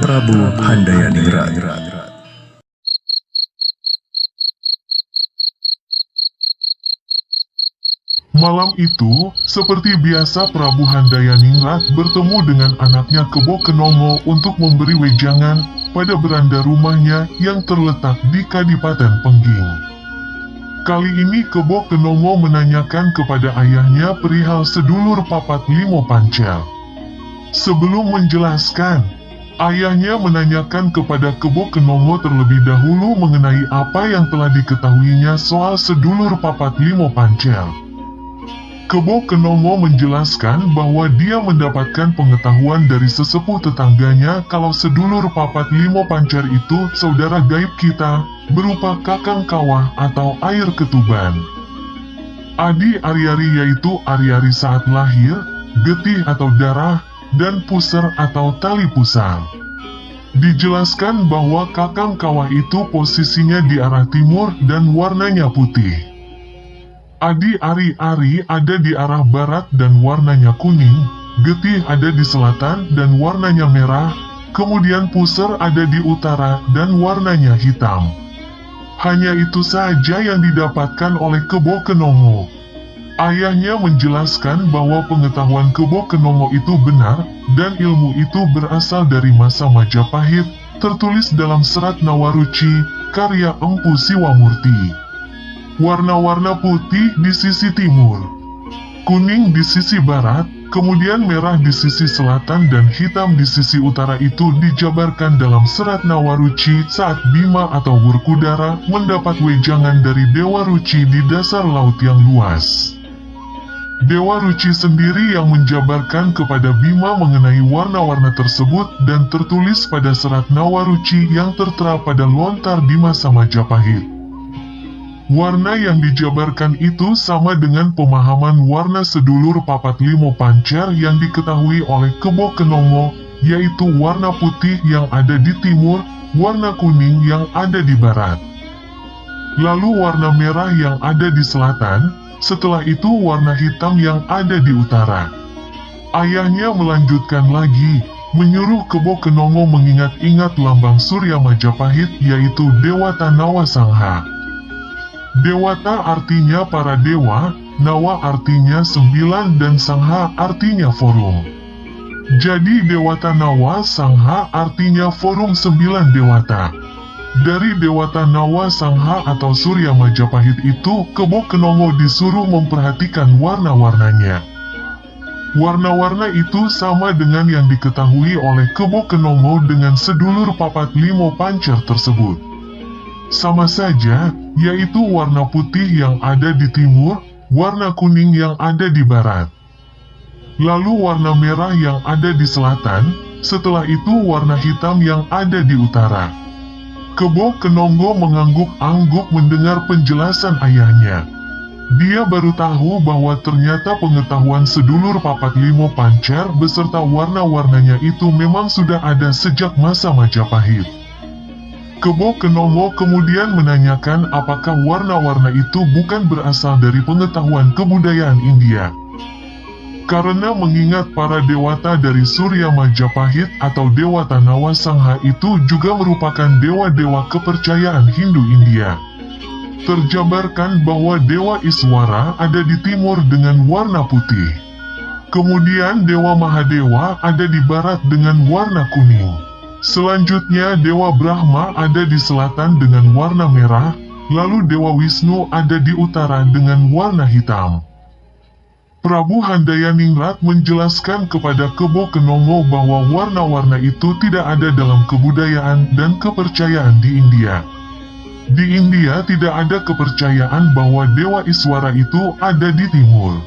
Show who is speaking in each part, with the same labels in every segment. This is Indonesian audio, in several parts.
Speaker 1: Prabu Handayaningrat.
Speaker 2: Malam itu, seperti biasa Prabu Handayaningrat bertemu dengan anaknya Kebo Kenongo untuk memberi wejangan pada beranda rumahnya yang terletak di Kadipaten Pengging. Kali ini Kebo Kenongo menanyakan kepada ayahnya perihal sedulur papat limo pancel. Sebelum menjelaskan, ayahnya menanyakan kepada Kebo Kenongo terlebih dahulu mengenai apa yang telah diketahuinya soal sedulur papat limo pancel. Kebo Kenongo menjelaskan bahwa dia mendapatkan pengetahuan dari sesepuh tetangganya kalau sedulur papat limo pancer itu saudara gaib kita, berupa kakang kawah atau air ketuban. Adi Ari-Ari yaitu Ari-Ari saat lahir, getih atau darah, dan puser atau tali pusar. Dijelaskan bahwa kakang kawah itu posisinya di arah timur dan warnanya putih. Adi Ari-Ari ada di arah barat dan warnanya kuning, getih ada di selatan dan warnanya merah, kemudian puser ada di utara dan warnanya hitam. Hanya itu saja yang didapatkan oleh Kebo Kenongo. Ayahnya menjelaskan bahwa pengetahuan Kebo Kenongo itu benar, dan ilmu itu berasal dari masa Majapahit, tertulis dalam serat Nawaruci, karya Empu Siwamurti. Warna-warna putih di sisi timur, kuning di sisi barat, kemudian merah di sisi selatan dan hitam di sisi utara itu dijabarkan dalam serat Nawaruci saat Bima atau Wurkudara mendapat wejangan dari Dewa Ruci di dasar laut yang luas. Dewa Ruci sendiri yang menjabarkan kepada Bima mengenai warna-warna tersebut dan tertulis pada serat Nawaruci yang tertera pada lontar di masa Majapahit. Warna yang dijabarkan itu sama dengan pemahaman warna sedulur papat limo pancer yang diketahui oleh Kebo Kenongo, yaitu warna putih yang ada di timur, warna kuning yang ada di barat, lalu warna merah yang ada di selatan, setelah itu warna hitam yang ada di utara. Ayahnya melanjutkan lagi, menyuruh Kebo Kenongo mengingat-ingat lambang Surya Majapahit yaitu Dewata Nawa Sangha. Dewata artinya para dewa, Nawa artinya 9 dan Sangha artinya forum. Jadi Dewata Nawa Sangha artinya forum 9 dewata. Dari Dewata Nawa Sangha atau Surya Majapahit itu, Kebo Kenongo disuruh memperhatikan warna-warnanya. Warna-warna itu sama dengan yang diketahui oleh Kebo Kenongo dengan sedulur papat limo pancer tersebut. Sama saja, yaitu warna putih yang ada di timur, warna kuning yang ada di barat, lalu warna merah yang ada di selatan, setelah itu warna hitam yang ada di utara. Kebo Kenongo mengangguk-angguk mendengar penjelasan ayahnya. Dia baru tahu bahwa ternyata pengetahuan sedulur papat limo pancer beserta warna-warnanya itu memang sudah ada sejak masa Majapahit. Kebo Kenongo kemudian menanyakan apakah warna-warna itu bukan berasal dari pengetahuan kebudayaan India. Karena mengingat para dewata dari Surya Majapahit atau Dewata Nawa Sangha itu juga merupakan dewa-dewa kepercayaan Hindu India. Terjabarkan bahwa Dewa Iswara ada di timur dengan warna putih. Kemudian Dewa Mahadewa ada di barat dengan warna kuning. Selanjutnya Dewa Brahma ada di selatan dengan warna merah, lalu Dewa Wisnu ada di utara dengan warna hitam. Prabu Handayaningrat menjelaskan kepada Kebo Kenongo bahwa warna-warna itu tidak ada dalam kebudayaan dan kepercayaan di India. Di India tidak ada kepercayaan bahwa Dewa Iswara itu ada di timur,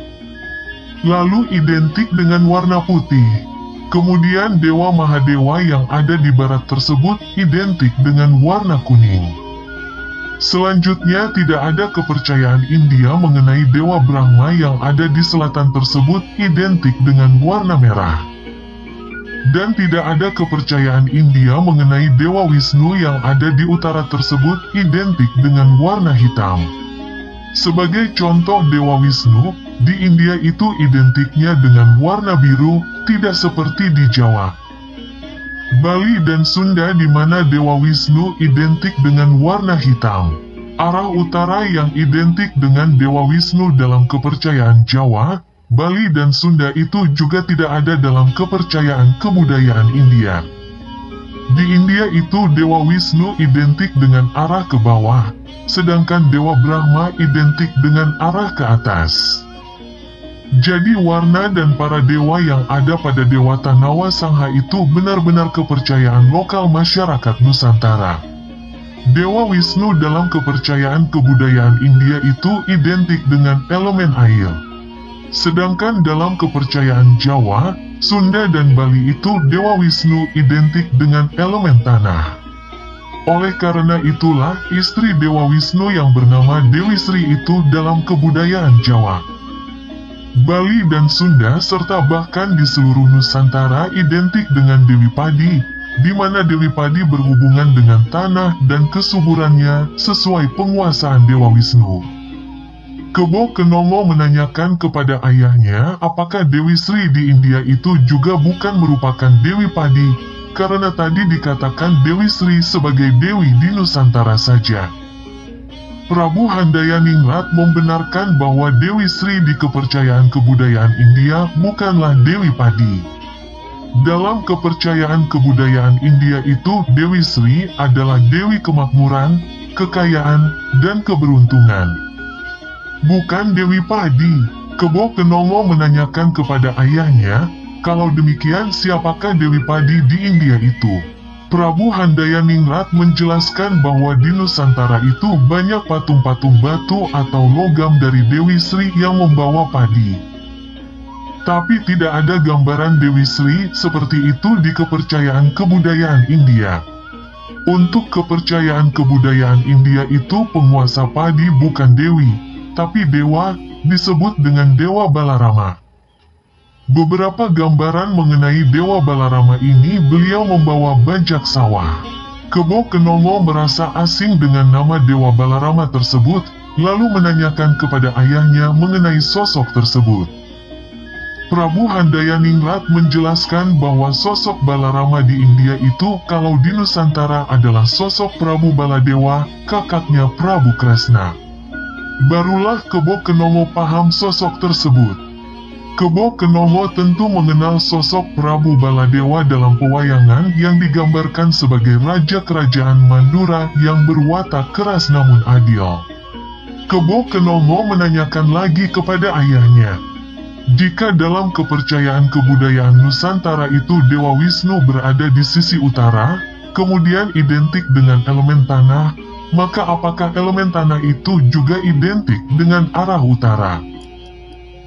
Speaker 2: lalu identik dengan warna putih. Kemudian Dewa Mahadewa yang ada di barat tersebut identik dengan warna kuning. Selanjutnya tidak ada kepercayaan India mengenai Dewa Brahma yang ada di selatan tersebut identik dengan warna merah. Dan tidak ada kepercayaan India mengenai Dewa Wisnu yang ada di utara tersebut identik dengan warna hitam. Sebagai contoh Dewa Wisnu, di India itu identiknya dengan warna biru, tidak seperti di Jawa. Bali dan Sunda di mana Dewa Wisnu identik dengan warna hitam. Arah utara yang identik dengan Dewa Wisnu dalam kepercayaan Jawa, Bali dan Sunda itu juga tidak ada dalam kepercayaan kebudayaan India. Di India itu Dewa Wisnu identik dengan arah ke bawah, sedangkan Dewa Brahma identik dengan arah ke atas. Jadi warna dan para dewa yang ada pada Dewata Nawa Sangha itu benar-benar kepercayaan lokal masyarakat Nusantara. Dewa Wisnu dalam kepercayaan kebudayaan India itu identik dengan elemen air. Sedangkan dalam kepercayaan Jawa, Sunda dan Bali itu Dewa Wisnu identik dengan elemen tanah. Oleh karena itulah istri Dewa Wisnu yang bernama Dewi Sri itu dalam kebudayaan Jawa, Bali dan Sunda serta bahkan di seluruh Nusantara identik dengan Dewi Padi, di mana Dewi Padi berhubungan dengan tanah dan kesuburannya sesuai penguasaan Dewa Wisnu. Kebo Kenongo menanyakan kepada ayahnya apakah Dewi Sri di India itu juga bukan merupakan Dewi Padi, karena tadi dikatakan Dewi Sri sebagai Dewi di Nusantara saja. Prabu Handayaningrat membenarkan bahwa Dewi Sri di kepercayaan kebudayaan India bukanlah Dewi Padi. Dalam kepercayaan kebudayaan India itu Dewi Sri adalah Dewi kemakmuran, kekayaan, dan keberuntungan. Bukan Dewi Padi. Kebo Kenongo menanyakan kepada ayahnya, kalau demikian siapakah Dewi Padi di India itu? Prabu Handayaningrat menjelaskan bahwa di Nusantara itu banyak patung-patung batu atau logam dari Dewi Sri yang membawa padi. Tapi tidak ada gambaran Dewi Sri seperti itu di kepercayaan kebudayaan India. Untuk kepercayaan kebudayaan India itu penguasa padi bukan dewi, tapi dewa, disebut dengan Dewa Balarama. Beberapa gambaran mengenai Dewa Balarama ini beliau membawa bajak sawah. Kebo Kenongo merasa asing dengan nama Dewa Balarama tersebut, lalu menanyakan kepada ayahnya mengenai sosok tersebut. Prabu Handayaningrat menjelaskan bahwa sosok Balarama di India itu kalau di Nusantara adalah sosok Prabu Baladewa, kakaknya Prabu Kresna. Barulah Kebo Kenongo paham sosok tersebut. Kebo Kenongo tentu mengenal sosok Prabu Baladewa dalam pewayangan yang digambarkan sebagai Raja Kerajaan Mandura yang berwatak keras namun adil. Kebo Kenongo menanyakan lagi kepada ayahnya, jika dalam kepercayaan kebudayaan Nusantara itu Dewa Wisnu berada di sisi utara, kemudian identik dengan elemen tanah, maka apakah elemen tanah itu juga identik dengan arah utara?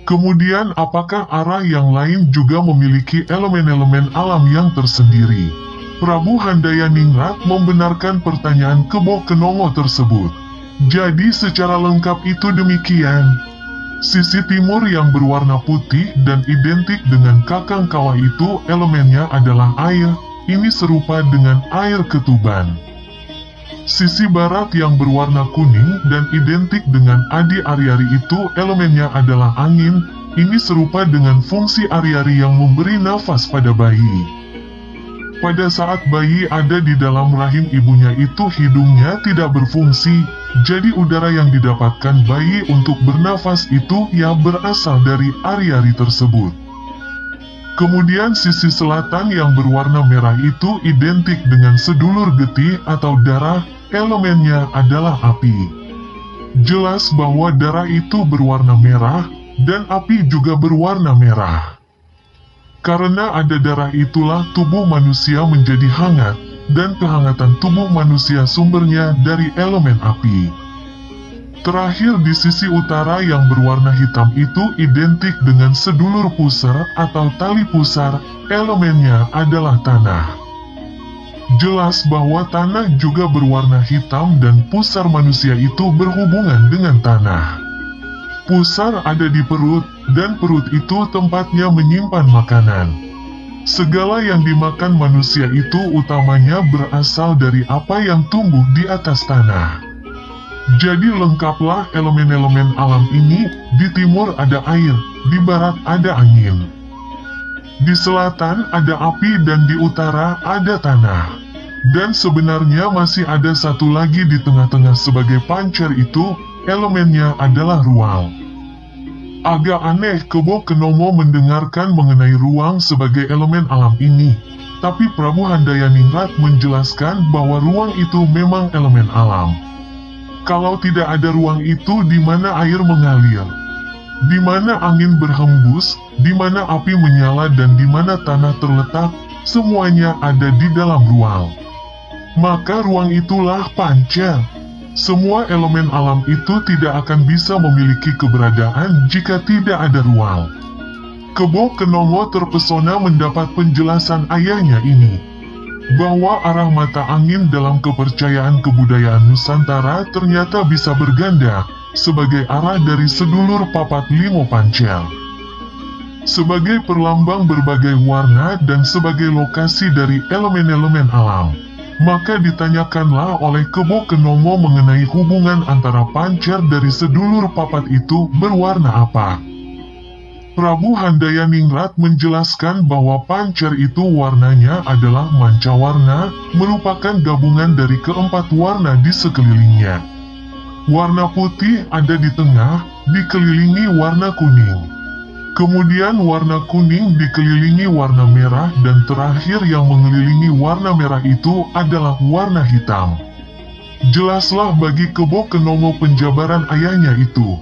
Speaker 2: Kemudian apakah arah yang lain juga memiliki elemen-elemen alam yang tersendiri? Prabu Handayaningrat membenarkan pertanyaan Kebo Kenongo tersebut. Jadi secara lengkap itu demikian. Sisi timur yang berwarna putih dan identik dengan Kakang Kawah itu elemennya adalah air, ini serupa dengan air ketuban. Sisi barat yang berwarna kuning dan identik dengan Adi Ari-Ari itu elemennya adalah angin, ini serupa dengan fungsi Ari-Ari yang memberi nafas pada bayi. Pada saat bayi ada di dalam rahim ibunya itu hidungnya tidak berfungsi, jadi udara yang didapatkan bayi untuk bernafas itu ya berasal dari Ari-Ari tersebut. Kemudian sisi selatan yang berwarna merah itu identik dengan sedulur getih atau darah, elemennya adalah api. Jelas bahwa darah itu berwarna merah, dan api juga berwarna merah. Karena ada darah itulah tubuh manusia menjadi hangat, dan kehangatan tubuh manusia sumbernya dari elemen api. Terakhir di sisi utara yang berwarna hitam itu identik dengan sedulur pusar atau tali pusar, elemennya adalah tanah. Jelas bahwa tanah juga berwarna hitam dan pusar manusia itu berhubungan dengan tanah. Pusar ada di perut, dan perut itu tempatnya menyimpan makanan. Segala yang dimakan manusia itu utamanya berasal dari apa yang tumbuh di atas tanah. Jadi lengkaplah elemen-elemen alam ini, di timur ada air, di barat ada angin. Di selatan ada api dan di utara ada tanah. Dan sebenarnya masih ada satu lagi di tengah-tengah sebagai pancer itu, elemennya adalah ruang. Agak aneh Kebo Kenomo mendengarkan mengenai ruang sebagai elemen alam ini, tapi Prabu Handayaningrat menjelaskan bahwa ruang itu memang elemen alam. Kalau tidak ada ruang itu, di mana air mengalir? Di mana angin berhembus, di mana api menyala dan di mana tanah terletak, semuanya ada di dalam ruang. Maka ruang itulah pancer. Semua elemen alam itu tidak akan bisa memiliki keberadaan jika tidak ada ruang. Kebo Kenomo terpesona mendapat penjelasan ayahnya ini, bahwa arah mata angin dalam kepercayaan kebudayaan Nusantara ternyata bisa berganda, sebagai arah dari sedulur papat limo pancer. Sebagai perlambang berbagai warna dan sebagai lokasi dari elemen-elemen alam. Maka ditanyakanlah oleh Kebo Kenomo mengenai hubungan antara pancer dari sedulur papat itu berwarna apa. Prabu Handayaningrat menjelaskan bahwa pancer itu warnanya adalah mancawarna, merupakan gabungan dari keempat warna di sekelilingnya. Warna putih ada di tengah, dikelilingi warna kuning. Kemudian warna kuning dikelilingi warna merah dan terakhir yang mengelilingi warna merah itu adalah warna hitam. Jelaslah bagi Kebo Kenomo penjabaran ayahnya itu.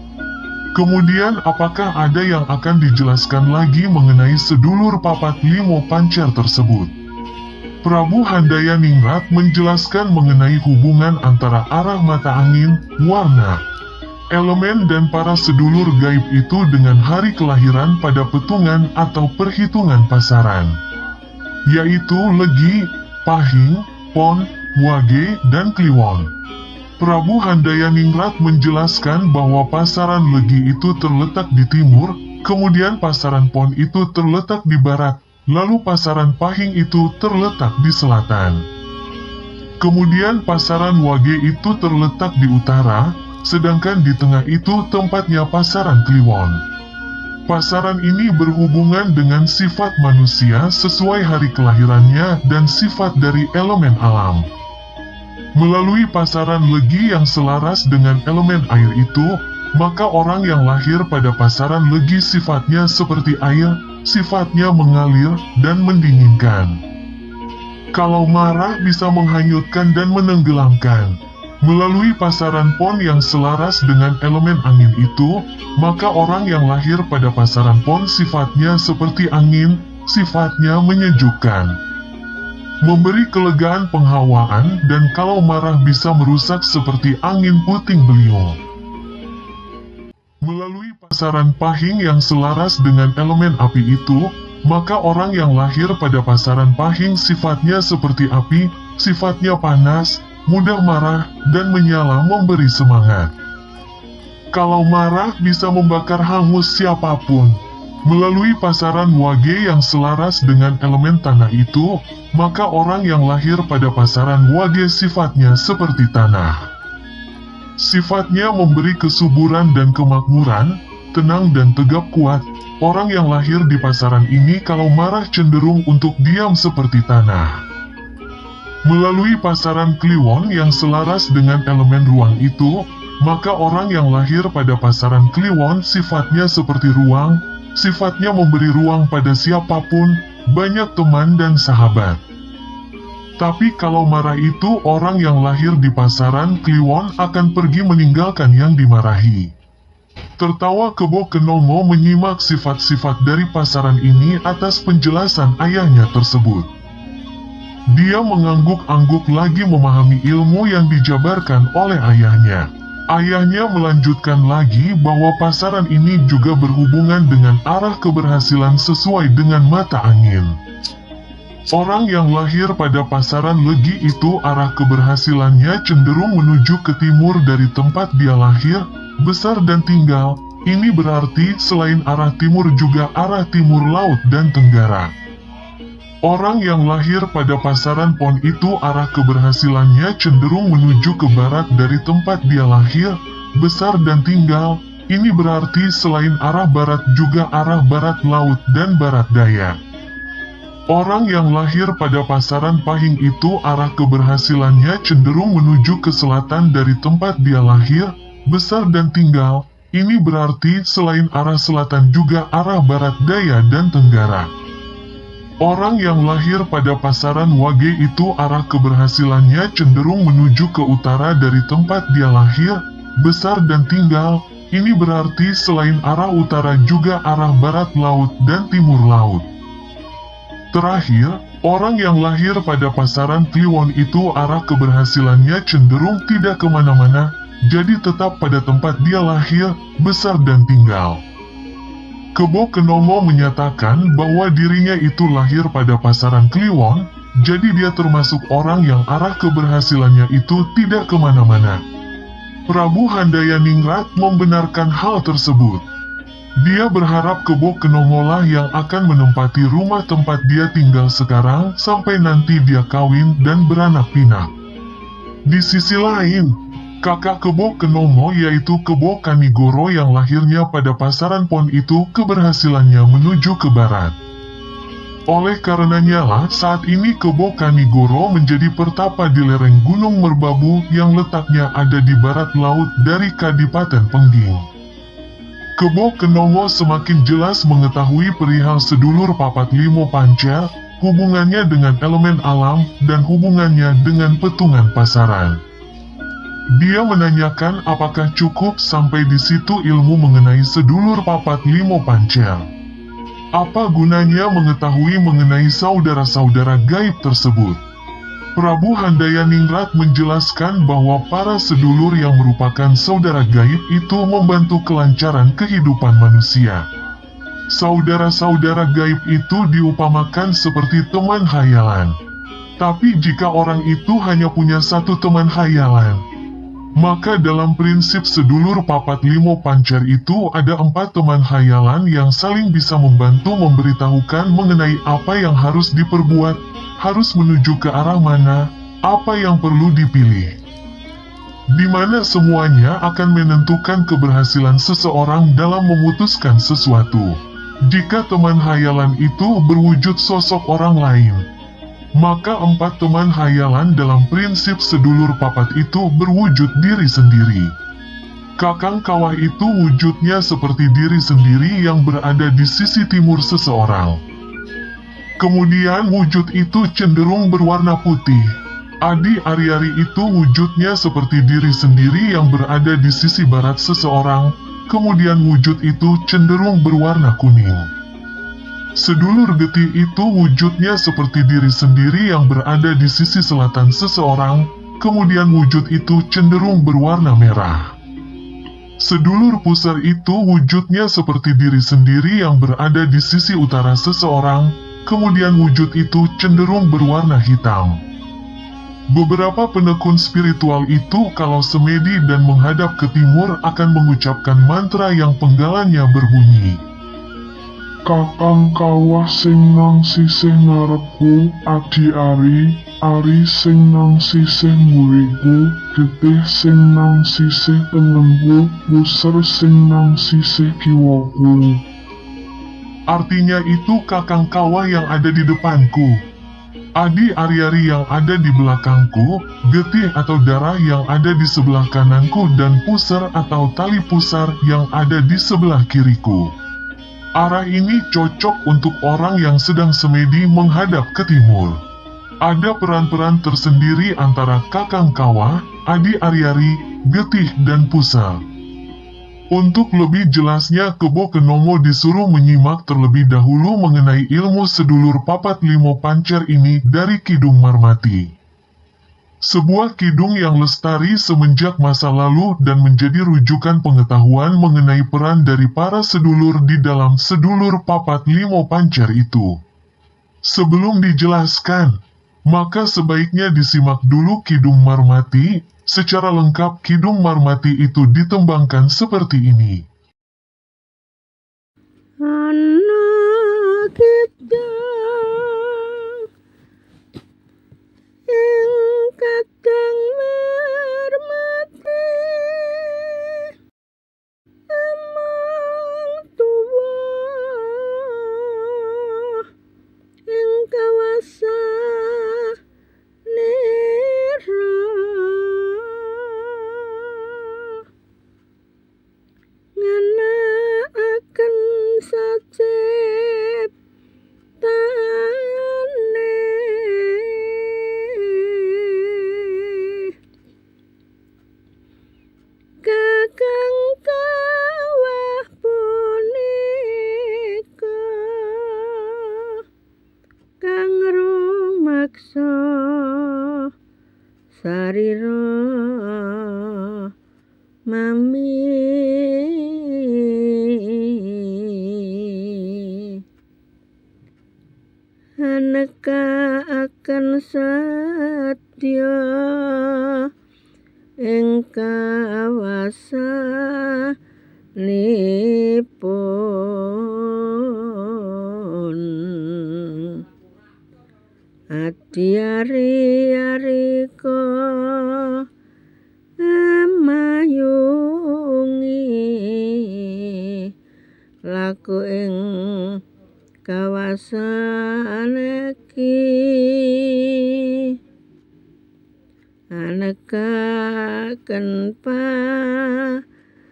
Speaker 2: Kemudian apakah ada yang akan dijelaskan lagi mengenai sedulur papat limo pancer tersebut? Prabu Handayaningrat menjelaskan mengenai hubungan antara arah mata angin, warna, elemen dan para sedulur gaib itu dengan hari kelahiran pada petungan atau perhitungan pasaran, yaitu Legi, Pahing, Pon, Wage, dan Kliwon. Prabu Handayaningrat menjelaskan bahwa pasaran Legi itu terletak di timur, kemudian pasaran Pon itu terletak di barat, lalu pasaran Pahing itu terletak di selatan. Kemudian pasaran Wage itu terletak di utara, sedangkan di tengah itu tempatnya pasaran Kliwon. Pasaran ini berhubungan dengan sifat manusia sesuai hari kelahirannya dan sifat dari elemen alam. Melalui pasaran Legi yang selaras dengan elemen air itu, maka orang yang lahir pada pasaran Legi sifatnya seperti air, sifatnya mengalir dan mendinginkan. Kalau marah bisa menghanyutkan dan menenggelamkan. Melalui pasaran Pon yang selaras dengan elemen angin itu, maka orang yang lahir pada pasaran Pon sifatnya seperti angin, sifatnya menyejukkan, memberi kelegaan penghawaan, dan kalau marah bisa merusak seperti angin puting beliung. Melalui pasaran Pahing yang selaras dengan elemen api itu, maka orang yang lahir pada pasaran Pahing sifatnya seperti api, sifatnya panas, mudah marah, dan menyala memberi semangat. Kalau marah bisa membakar hangus siapapun. Melalui pasaran Wage yang selaras dengan elemen tanah itu, maka orang yang lahir pada pasaran Wage sifatnya seperti tanah. Sifatnya memberi kesuburan dan kemakmuran, tenang dan tegap kuat. Orang yang lahir di pasaran ini kalau marah cenderung untuk diam seperti tanah. Melalui pasaran Kliwon yang selaras dengan elemen ruang itu, maka orang yang lahir pada pasaran Kliwon sifatnya seperti ruang, sifatnya memberi ruang pada siapapun, banyak teman dan sahabat. Tapi kalau marah itu, orang yang lahir di pasaran Kliwon akan pergi meninggalkan yang dimarahi. Tertawa Kebo Kenomo menyimak sifat-sifat dari pasaran ini atas penjelasan ayahnya tersebut. Dia mengangguk-angguk lagi memahami ilmu yang dijabarkan oleh ayahnya. Ayahnya melanjutkan lagi bahwa pasaran ini juga berhubungan dengan arah keberhasilan sesuai dengan mata angin. Orang yang lahir pada pasaran Legi itu arah keberhasilannya cenderung menuju ke timur dari tempat dia lahir, besar dan tinggal. Ini berarti selain arah timur juga arah timur laut dan tenggara. Orang yang lahir pada pasaran Pon itu arah keberhasilannya cenderung menuju ke barat dari tempat dia lahir, besar dan tinggal. Ini berarti selain arah barat juga arah barat laut dan barat daya. Orang yang lahir pada pasaran Pahing itu arah keberhasilannya cenderung menuju ke selatan dari tempat dia lahir, besar dan tinggal. Ini berarti selain arah selatan juga arah barat daya dan tenggara. Orang yang lahir pada pasaran Wage itu arah keberhasilannya cenderung menuju ke utara dari tempat dia lahir, besar dan tinggal. Ini berarti selain arah utara juga arah barat laut dan timur laut. Terakhir, orang yang lahir pada pasaran Kliwon itu arah keberhasilannya cenderung tidak kemana-mana, jadi tetap pada tempat dia lahir, besar dan tinggal. Kebo Kenomo menyatakan bahwa dirinya itu lahir pada pasaran Kliwon, jadi dia termasuk orang yang arah keberhasilannya itu tidak kemana-mana. Prabu Handayaningrat membenarkan hal tersebut. Dia berharap Kebo Kenomo lah yang akan menempati rumah tempat dia tinggal sekarang sampai nanti dia kawin dan beranak pinak. Di sisi lain, kakak Kebo Kenomo yaitu Kebo Kanigoro yang lahirnya pada pasaran Pon itu keberhasilannya menuju ke barat. Oleh karenanya lah saat ini Kebo Kanigoro menjadi pertapa di lereng Gunung Merbabu yang letaknya ada di barat laut dari Kadipaten Pengging. Kebo Kenomo semakin jelas mengetahui perihal sedulur Papat Limo Pancer, hubungannya dengan elemen alam, dan hubungannya dengan petungan pasaran. Dia menanyakan apakah cukup sampai di situ ilmu mengenai sedulur Papat Limo Pancer. Apa gunanya mengetahui mengenai saudara-saudara gaib tersebut? Prabu Handayaningrat menjelaskan bahwa para sedulur yang merupakan saudara gaib itu membantu kelancaran kehidupan manusia. Saudara-saudara gaib itu diupamakan seperti teman hayalan. Tapi jika orang itu hanya punya satu teman hayalan, maka dalam prinsip sedulur Papat Limo Pancer itu ada 4 teman hayalan yang saling bisa membantu memberitahukan mengenai apa yang harus diperbuat, harus menuju ke arah mana, apa yang perlu dipilih. Di mana semuanya akan menentukan keberhasilan seseorang dalam memutuskan sesuatu. Jika teman hayalan itu berwujud sosok orang lain, maka 4 teman hayalan dalam prinsip sedulur papat itu berwujud diri sendiri. Kakang Kawah itu wujudnya seperti diri sendiri yang berada di sisi timur seseorang. Kemudian wujud itu cenderung berwarna putih. Adi Ari-Ari itu wujudnya seperti diri sendiri yang berada di sisi barat seseorang, kemudian wujud itu cenderung berwarna kuning. Sedulur Getih itu wujudnya seperti diri sendiri yang berada di sisi selatan seseorang, kemudian wujud itu cenderung berwarna merah. Sedulur Pusar itu wujudnya seperti diri sendiri yang berada di sisi utara seseorang, kemudian wujud itu cenderung berwarna hitam. Beberapa penekun spiritual itu kalau semedi dan menghadap ke timur akan mengucapkan mantra yang penggalannya berbunyi,
Speaker 3: Kakang Kawah sing nang sisih ngarepku, Adi Ari, Ari sing nang sisih mburiku, Getih sing nang sisih tengenku, Pusar sing nang sisih kiwaku.
Speaker 2: Artinya itu Kakang Kawah yang ada di depanku, Adi Ari-Ari yang ada di belakangku, Getih atau darah yang ada di sebelah kananku, dan Pusar atau tali pusar yang ada di sebelah kiriku. Arah ini cocok untuk orang yang sedang semedi menghadap ke timur. Ada peran-peran tersendiri antara Kakang Kawah, Adi Ari-Ari, Getih, dan Pusar. Untuk lebih jelasnya Kebo Kenomo disuruh menyimak terlebih dahulu mengenai ilmu sedulur Papat Limo Pancer ini dari Kidung Marmati. Sebuah kidung yang lestari semenjak masa lalu dan menjadi rujukan pengetahuan mengenai peran dari para sedulur di dalam sedulur Papat Limo Pancer itu. Sebelum dijelaskan, maka sebaiknya disimak dulu Kidung Marmati. Secara lengkap Kidung Marmati itu ditembangkan seperti ini.
Speaker 4: Anak kita ing kadang mermati emang tuwa ingkang mami aneka akan satya ing kawasanipun Adiari-arika mayungi laku ing kawasan iki anekaken pangarah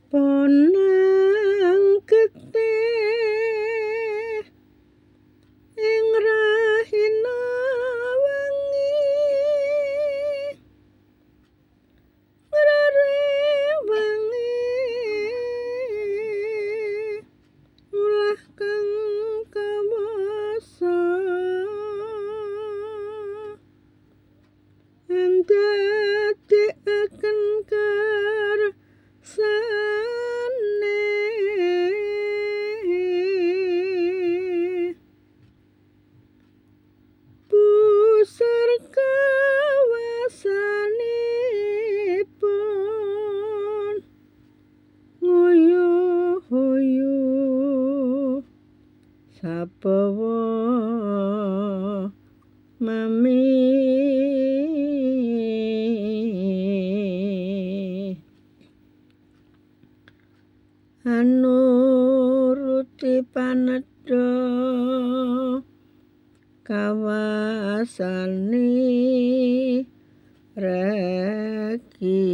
Speaker 4: ponang getih ing rahina wengi ngrewangi ulah kang kawasa ndadekaken karsane pusar kawasanipun nguyuh-uyuh sapawa mami anuruti panedha kawasane reki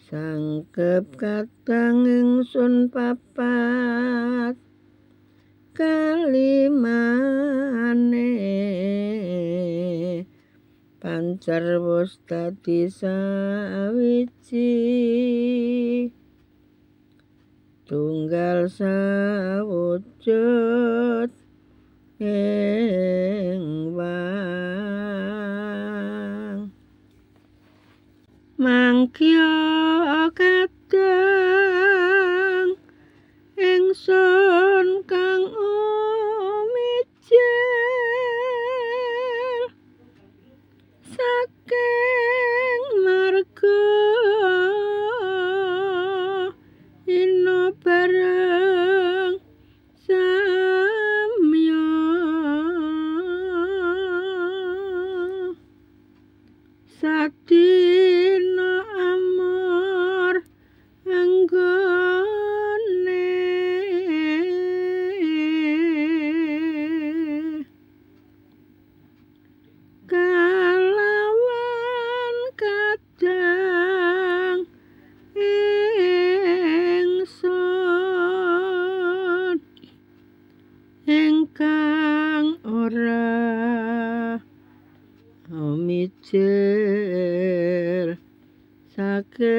Speaker 4: sangkep katang ingsun papat kalimane pancar wus dadi sawiji tunggal sawujud ing wang mangkya kadang ingsun kang umijil saking marga ino bareng samya sadina amor anggone kalawan kadang ingsun ingkang ora umijil saking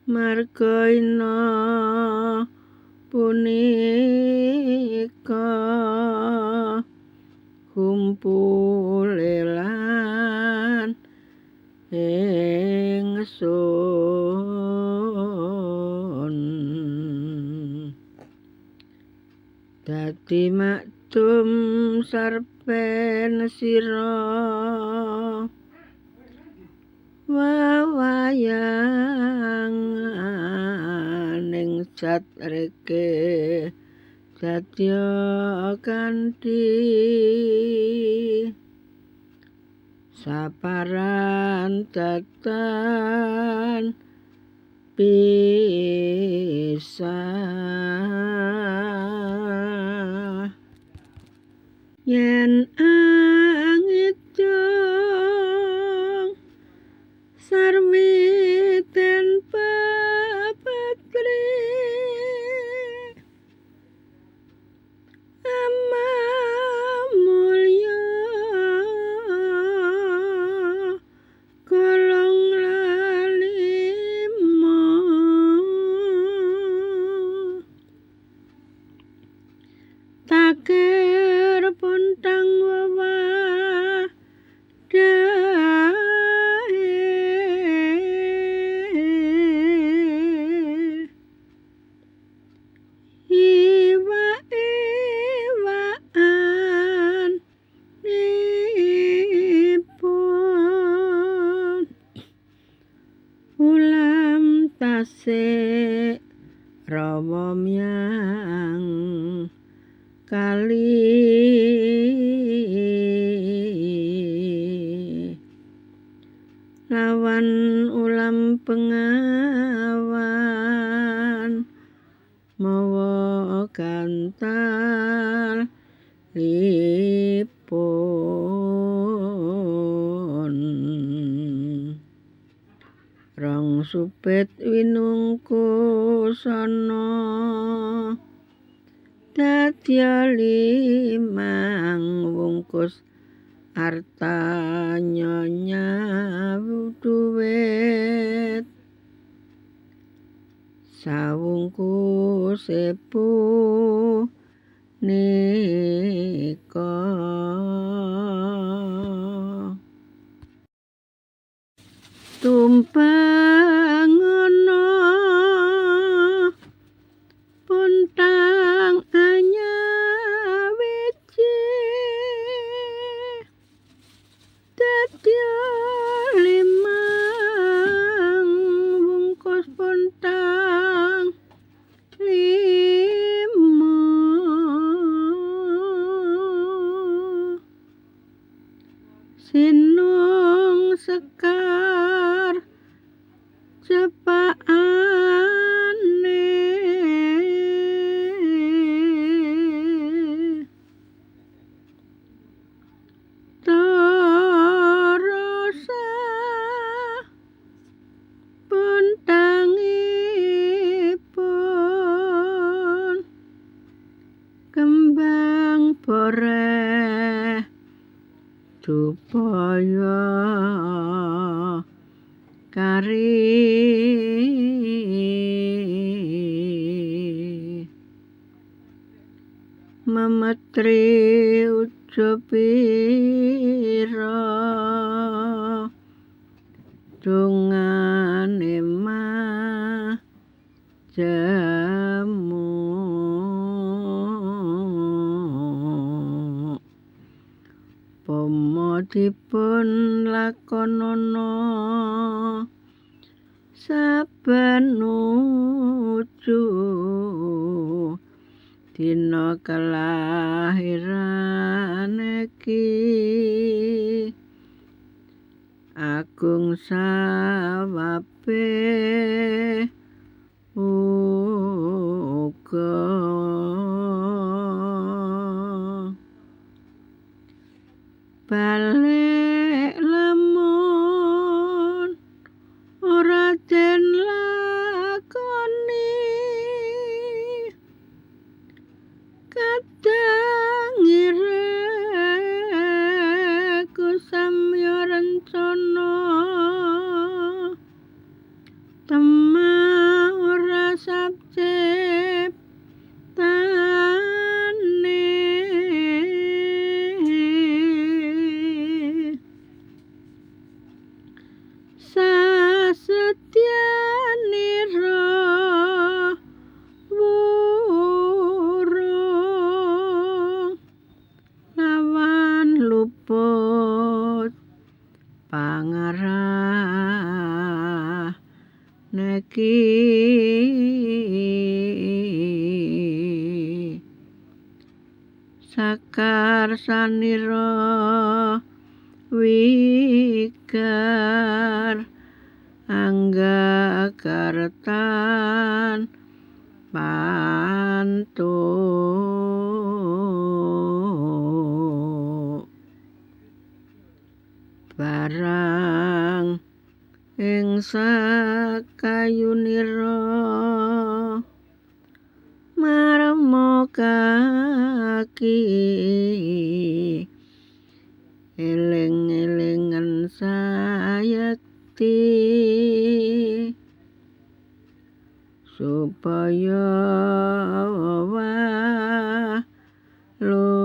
Speaker 4: marga ina punika kumpule lan ingsun dadi maktum sarpen sira wawayanganing satreke dadya kanthi saparan datan pisah yen angidong sarwi tanpa patri ama mulya tasik rawa myang kali lawan ulam pengawan mawa kantal lipun rong supit winungkusana dadya limang wungkus arta nyonya duwit sawungkus nika tumpang ana puntang anyawiji dadya limang wungkus puntang lima sinung sekar cepakane tarasa puntangipun kembang boreh supaya kari memetri ujupira dungane jemu pemodipun lakonana saben nuju dina kelahiran iki agung sawabe uga balik lamun ora den lakoni kadang ireku samya rencana temah ora sabcip sasetyanira wurung lawan luput pangarah neki sakar sanira wigar angga kartan pantuk barang ing sakayunira marmo kaki eling-elingan sayekti supaya loyo.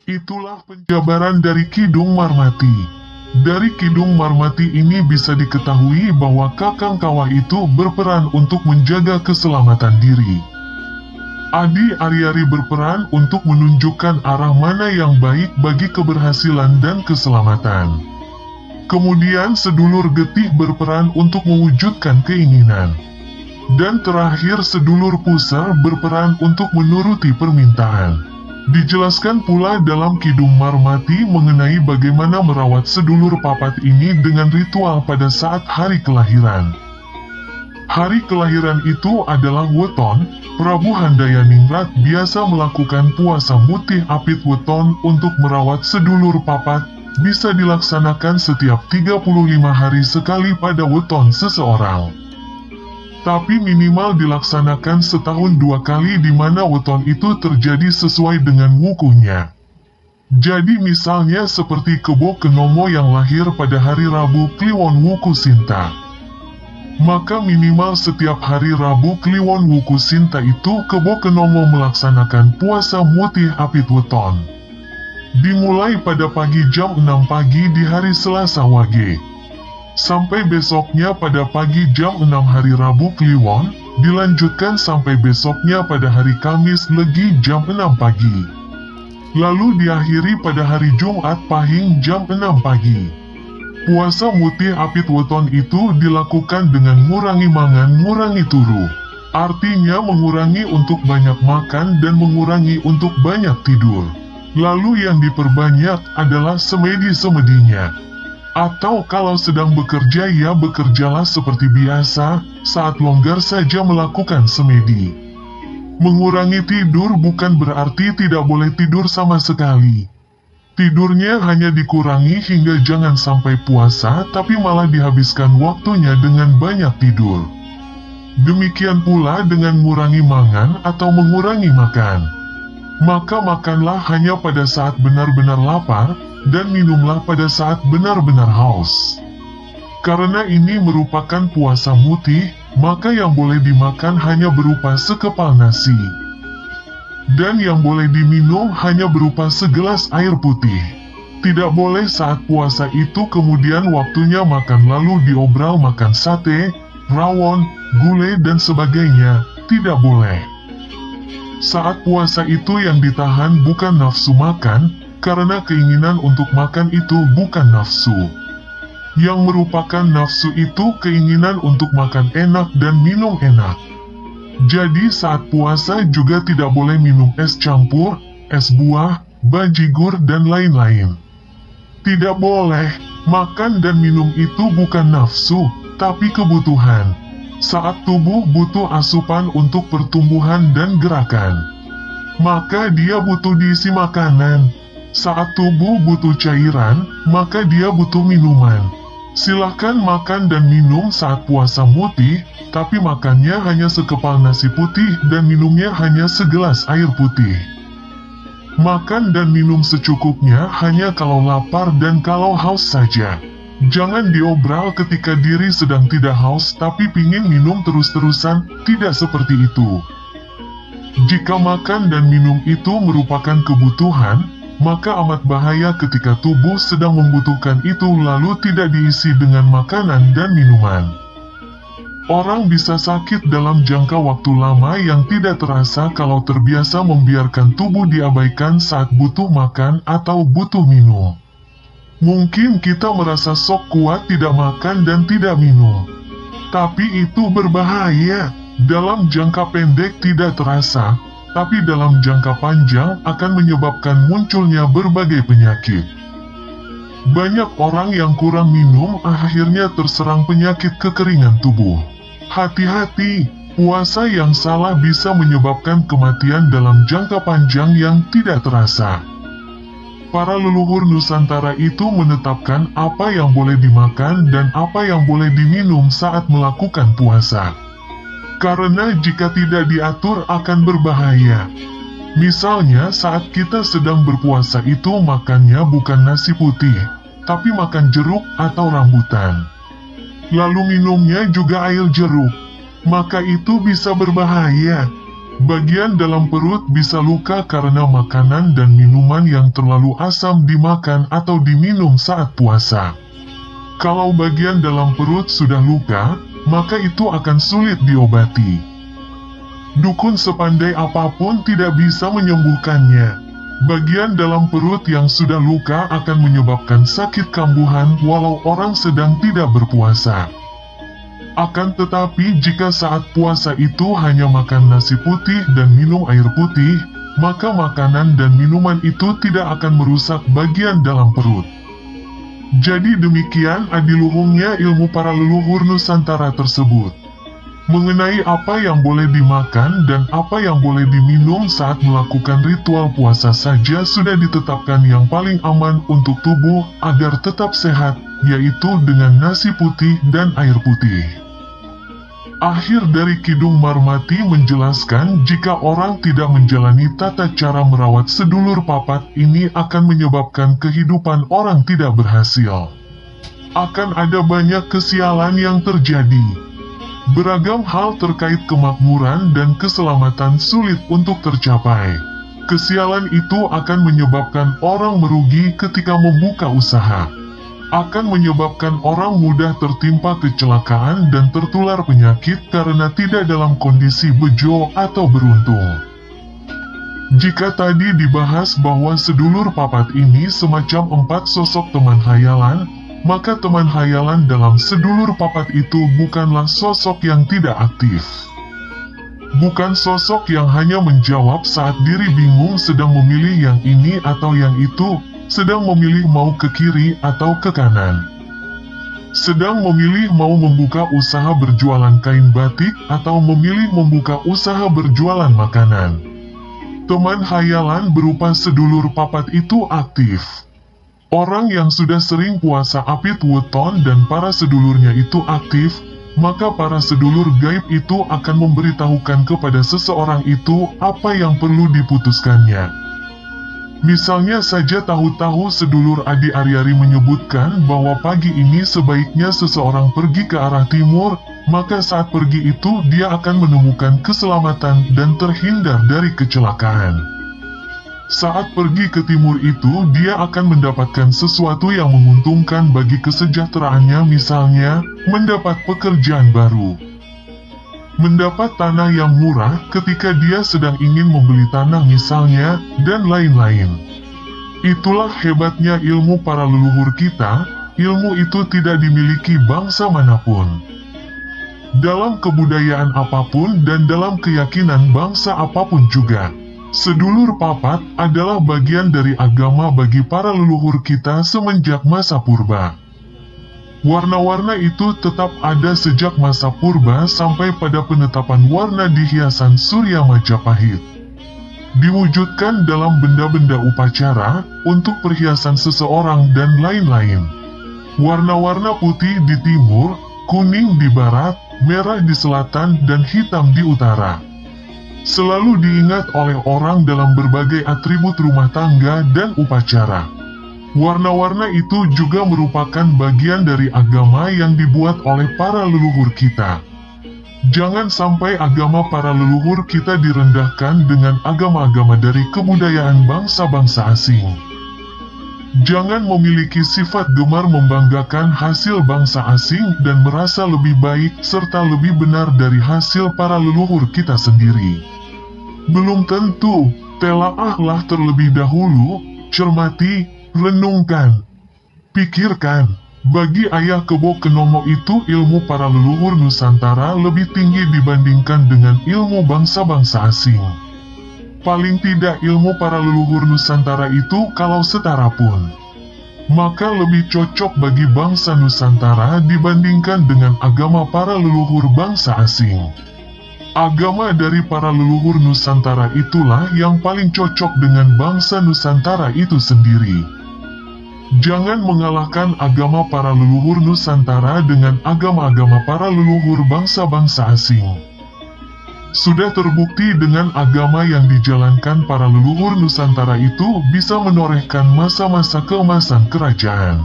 Speaker 2: Itulah penjabaran dari Kidung Marmati. Dari Kidung Marmati ini bisa diketahui bahwa Kakang Kawah itu berperan untuk menjaga keselamatan diri. Adi Ari-Ari berperan untuk menunjukkan arah mana yang baik bagi keberhasilan dan keselamatan. Kemudian sedulur Getih berperan untuk mewujudkan keinginan. Dan terakhir sedulur Pusar berperan untuk menuruti permintaan. Dijelaskan pula dalam Kidung Marmati mengenai bagaimana merawat sedulur papat ini dengan ritual pada saat hari kelahiran. Hari kelahiran itu adalah weton. Prabu Handayaningrat biasa melakukan puasa mutih apit weton untuk merawat sedulur papat, bisa dilaksanakan setiap 35 hari sekali pada weton seseorang. Tapi minimal dilaksanakan setahun 2 kali di mana weton itu terjadi sesuai dengan wukunya. Jadi misalnya seperti Kebo Kenomo yang lahir pada hari Rabu Kliwon Wuku Sinta. Maka minimal setiap hari Rabu Kliwon Wuku Sinta itu Kebo Kenomo melaksanakan puasa mutih apit weton. Dimulai pada pagi jam 6 pagi di hari Selasa Wage. Sampai besoknya pada pagi jam 6 hari Rabu Kliwon, dilanjutkan sampai besoknya pada hari Kamis Legi jam 6 pagi. Lalu diakhiri pada hari Jumat Pahing jam 6 pagi. Puasa mutih apit weton itu dilakukan dengan ngurangi mangan ngurangi turu. Artinya mengurangi untuk banyak makan dan mengurangi untuk banyak tidur. Lalu yang diperbanyak adalah semedi-semedinya. Atau kalau sedang bekerja ya bekerjalah seperti biasa, saat longgar saja melakukan semedi. Mengurangi tidur bukan berarti tidak boleh tidur sama sekali. Tidurnya hanya dikurangi hingga jangan sampai puasa tapi malah dihabiskan waktunya dengan banyak tidur. Demikian pula dengan mengurangi mangan atau mengurangi makan. Maka makanlah hanya pada saat benar-benar lapar dan minumlah pada saat benar-benar haus. Karena ini merupakan puasa mutih, maka yang boleh dimakan hanya berupa sekepal nasi. Dan yang boleh diminum hanya berupa segelas air putih. Tidak boleh saat puasa itu kemudian waktunya makan lalu diobral makan sate, rawon, gulai dan sebagainya, tidak boleh. Saat puasa itu yang ditahan bukan nafsu makan, karena keinginan untuk makan itu bukan nafsu. Yang merupakan nafsu itu keinginan untuk makan enak dan minum enak. Jadi saat puasa juga tidak boleh minum es campur, es buah, bajigur dan lain-lain. Tidak boleh, makan dan minum itu bukan nafsu, tapi kebutuhan. Saat tubuh butuh asupan untuk pertumbuhan dan gerakan, maka dia butuh diisi makanan. Saat tubuh butuh cairan, maka dia butuh minuman. Silahkan makan dan minum saat puasa mutih, tapi makannya hanya sekepal nasi putih dan minumnya hanya segelas air putih. Makan dan minum secukupnya hanya kalau lapar dan kalau haus saja. Jangan diobral ketika diri sedang tidak haus tapi pingin minum terus-terusan, tidak seperti itu. Jika makan dan minum itu merupakan kebutuhan, maka amat bahaya ketika tubuh sedang membutuhkan itu lalu tidak diisi dengan makanan dan minuman. Orang bisa sakit dalam jangka waktu lama yang tidak terasa kalau terbiasa membiarkan tubuh diabaikan saat butuh makan atau butuh minum. Mungkin kita merasa sok kuat tidak makan dan tidak minum. Tapi itu berbahaya. Dalam jangka pendek tidak terasa, tapi dalam jangka panjang akan menyebabkan munculnya berbagai penyakit. Banyak orang yang kurang minum akhirnya terserang penyakit kekeringan tubuh. Hati-hati, puasa yang salah bisa menyebabkan kematian dalam jangka panjang yang tidak terasa. Para leluhur Nusantara itu menetapkan apa yang boleh dimakan dan apa yang boleh diminum saat melakukan puasa. Karena jika tidak diatur akan berbahaya. Misalnya saat kita sedang berpuasa itu makannya bukan nasi putih, tapi makan jeruk atau rambutan. Lalu minumnya juga air jeruk. Maka itu bisa berbahaya. Bagian dalam perut bisa luka karena makanan dan minuman yang terlalu asam dimakan atau diminum saat puasa. Kalau bagian dalam perut sudah luka, maka itu akan sulit diobati. Dukun sepandai apapun tidak bisa menyembuhkannya. Bagian dalam perut yang sudah luka akan menyebabkan sakit kambuhan walau orang sedang tidak berpuasa. Akan tetapi jika saat puasa itu hanya makan nasi putih dan minum air putih, maka makanan dan minuman itu tidak akan merusak bagian dalam perut. Jadi demikian adiluhungnya ilmu para leluhur Nusantara tersebut. Mengenai apa yang boleh dimakan dan apa yang boleh diminum saat melakukan ritual puasa saja sudah ditetapkan yang paling aman untuk tubuh agar tetap sehat, yaitu dengan nasi putih dan air putih. Akhir dari Kidung Marmati menjelaskan jika orang tidak menjalani tata cara merawat sedulur papat ini akan menyebabkan kehidupan orang tidak berhasil. Akan ada banyak kesialan yang terjadi. Beragam hal terkait kemakmuran dan keselamatan sulit untuk tercapai. Kesialan itu akan menyebabkan orang merugi ketika membuka usaha. Akan menyebabkan orang mudah tertimpa kecelakaan dan tertular penyakit karena tidak dalam kondisi bejo atau beruntung. Jika tadi dibahas bahwa sedulur papat ini semacam 4 sosok teman hayalan, maka teman hayalan dalam sedulur papat itu bukanlah sosok yang tidak aktif. Bukan sosok yang hanya menjawab saat diri bingung sedang memilih yang ini atau yang itu, sedang memilih mau ke kiri atau ke kanan. Sedang memilih mau membuka usaha berjualan kain batik atau memilih membuka usaha berjualan makanan. Teman hayalan berupa sedulur papat itu aktif. Orang yang sudah sering puasa apit weton dan para sedulurnya itu aktif, maka para sedulur gaib itu akan memberitahukan kepada seseorang itu apa yang perlu diputuskannya. Misalnya saja tahu-tahu sedulur Adi Aryari menyebutkan bahwa pagi ini sebaiknya seseorang pergi ke arah timur, maka saat pergi itu dia akan menemukan keselamatan dan terhindar dari kecelakaan. Saat pergi ke timur itu, dia akan mendapatkan sesuatu yang menguntungkan bagi kesejahteraannya, misalnya, mendapat pekerjaan baru. Mendapat tanah yang murah ketika dia sedang ingin membeli tanah misalnya, dan lain-lain. Itulah hebatnya ilmu para leluhur kita, ilmu itu tidak dimiliki bangsa manapun. Dalam kebudayaan apapun dan dalam keyakinan bangsa apapun juga. Sedulur papat adalah bagian dari agama bagi para leluhur kita semenjak masa purba. Warna-warna itu tetap ada sejak masa purba sampai pada penetapan warna di hiasan Surya Majapahit. Diwujudkan dalam benda-benda upacara, untuk perhiasan seseorang dan lain-lain. Warna-warna putih di timur, kuning di barat, merah di selatan dan hitam di utara. Selalu diingat oleh orang dalam berbagai atribut rumah tangga dan upacara. Warna-warna itu juga merupakan bagian dari agama yang dibuat oleh para leluhur kita. Jangan sampai agama para leluhur kita direndahkan dengan agama-agama dari kebudayaan bangsa-bangsa asing. Jangan memiliki sifat gemar membanggakan hasil bangsa asing dan merasa lebih baik serta lebih benar dari hasil para leluhur kita sendiri. Belum tentu, telaahlah terlebih dahulu, cermati, renungkan, pikirkan. Bagi Ayah Kebo Kenomo itu ilmu para leluhur Nusantara lebih tinggi dibandingkan dengan ilmu bangsa-bangsa asing. Paling tidak ilmu para leluhur Nusantara itu kalau setara pun, maka lebih cocok bagi bangsa Nusantara dibandingkan dengan agama para leluhur bangsa asing. Agama dari para leluhur Nusantara itulah yang paling cocok dengan bangsa Nusantara itu sendiri. Jangan mengalahkan agama para leluhur Nusantara dengan agama-agama para leluhur bangsa-bangsa asing. Sudah terbukti dengan agama yang dijalankan para leluhur Nusantara itu bisa menorehkan masa-masa keemasan kerajaan.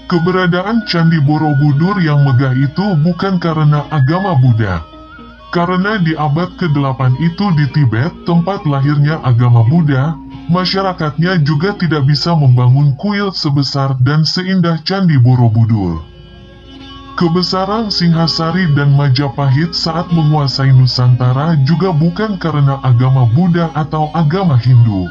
Speaker 2: Keberadaan Candi Borobudur yang megah itu bukan karena agama Buddha. Karena di abad ke-8 itu di Tibet, tempat lahirnya agama Buddha, masyarakatnya juga tidak bisa membangun kuil sebesar dan seindah Candi Borobudur. Kebesaran Singhasari dan Majapahit saat menguasai Nusantara juga bukan karena agama Buddha atau agama Hindu.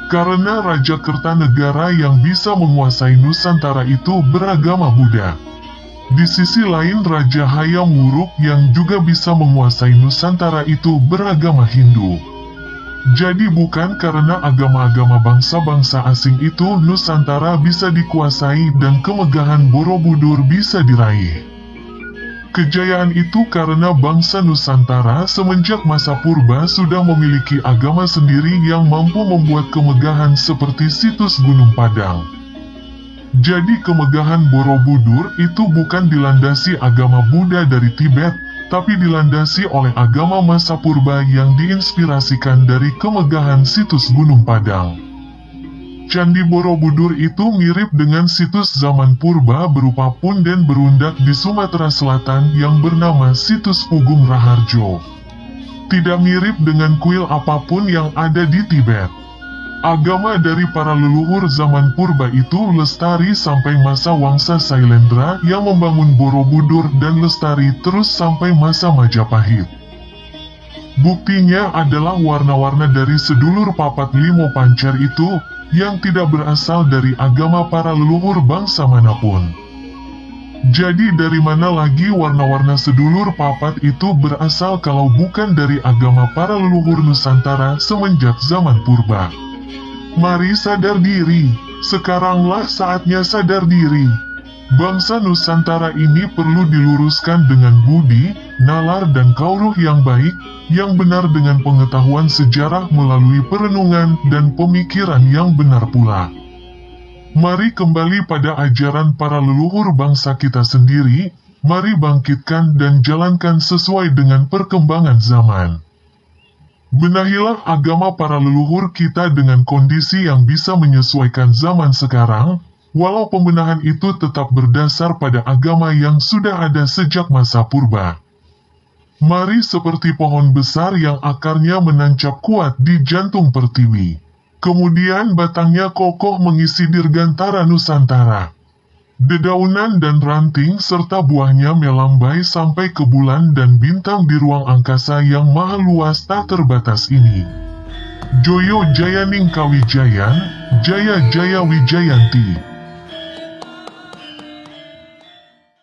Speaker 2: Karena Raja Kertanegara yang bisa menguasai Nusantara itu beragama Buddha. Di sisi lain Raja Hayam Wuruk yang juga bisa menguasai Nusantara itu beragama Hindu. Jadi bukan karena agama-agama bangsa-bangsa asing itu Nusantara bisa dikuasai dan kemegahan Borobudur bisa diraih. Kejayaan itu karena bangsa Nusantara semenjak masa purba sudah memiliki agama sendiri yang mampu membuat kemegahan seperti situs Gunung Padang. Jadi kemegahan Borobudur itu bukan dilandasi agama Buddha dari Tibet, tapi dilandasi oleh agama masa purba yang diinspirasikan dari kemegahan situs Gunung Padang. Candi Borobudur itu mirip dengan situs zaman purba berupa punden berundak di Sumatera Selatan yang bernama situs Pugung Raharjo. Tidak mirip dengan kuil apapun yang ada di Tibet. Agama dari para leluhur zaman purba itu lestari sampai masa Wangsa Sailendra yang membangun Borobudur dan lestari terus sampai masa Majapahit. Buktinya adalah warna-warna dari sedulur papat limo pancer itu yang tidak berasal dari agama para leluhur bangsa manapun. Jadi dari mana lagi warna-warna sedulur papat itu berasal kalau bukan dari agama para leluhur Nusantara semenjak zaman purba. Mari sadar diri, sekaranglah saatnya sadar diri. Bangsa Nusantara ini perlu diluruskan dengan budi, nalar dan kauruh yang baik, yang benar dengan pengetahuan sejarah melalui perenungan dan pemikiran yang benar pula. Mari kembali pada ajaran para leluhur bangsa kita sendiri, mari bangkitkan dan jalankan sesuai dengan perkembangan zaman. Benahilah agama para leluhur kita dengan kondisi yang bisa menyesuaikan zaman sekarang, walau pembenahan itu tetap berdasar pada agama yang sudah ada sejak masa purba. Mari seperti pohon besar yang akarnya menancap kuat di jantung pertiwi. Kemudian batangnya kokoh mengisi dirgantara Nusantara. Dedaunan dan ranting serta buahnya melambai sampai ke bulan dan bintang di ruang angkasa yang maha luas tak terbatas ini. Joyo Jayaning Kawijayan, Jaya Jaya Wijayanti.